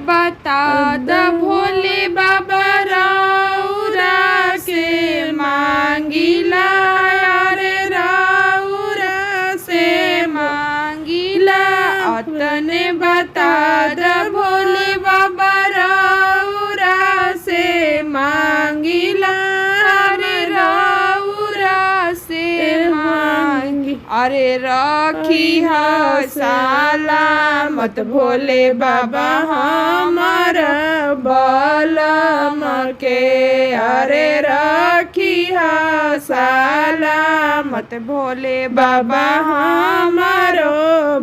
बता द भोले बाबा रौरा से मांगिला, अरे रौरा से मांगिला। अतने बता द भोले बाबा रौरा से मांगिला, अरे रौरा से मांगी। अरे रखी सलामत भोले बाबा हमार बलम के, अरे रखी सलामत भोले बाबा हमारो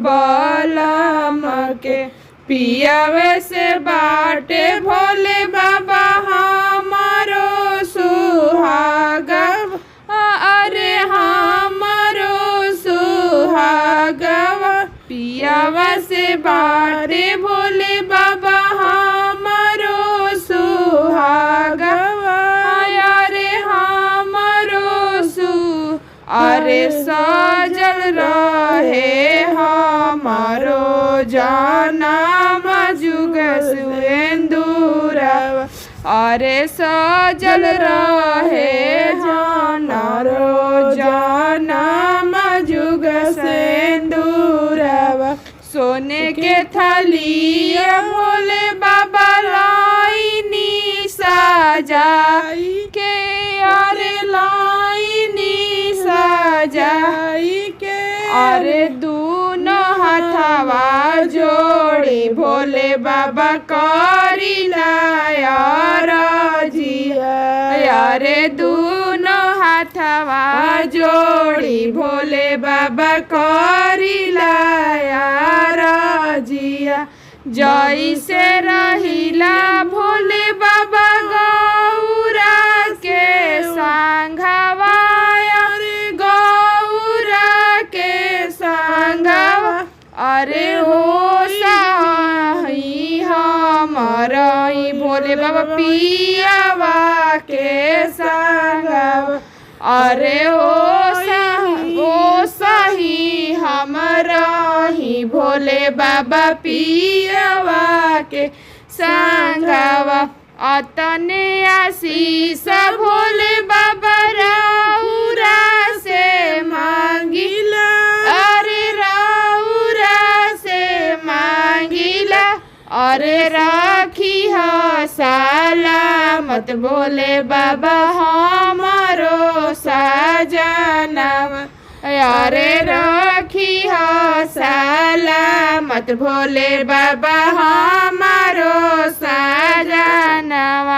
बलम के। पियावे से बाटे भोले बाबा हमारो सुहागा, अरे हमारो सुहागवा। पियावा से बाटे भोले बाबा हमारो सुहागवा, अरे हमारो अरे सजल रहे हमारो जनम जुग सुएंदुरवा, अरे सजल रहे हमारो जनम जुग सिंदूरवा। सोने के थालिया भोले बाबा लाइनी सजाई के, अरे लाइनी सजाई के। अरे दूनो हथवा जोड़ी भोले बाबा करिला रजिया, अरे दूनो हथवा जोड़ी भोले बाबा करिला रजिया। जैसे रहिला भोले बाबा गौरा के संघवा, अरे गौरा के संघवा। अरे हो सही हमारा भोले बाबा पियावा के संघवा, अरे ओ सही हमारा ही भोले बाबा पियावा के संघवा। अतने आशीष भोले बाबा रौरा से मांगिला, अरे रौरा से मांगिला। अरे राखी सलामत भोले बाबा हमारो सजनवा, अरे राखी सलामत भोले बाबा हम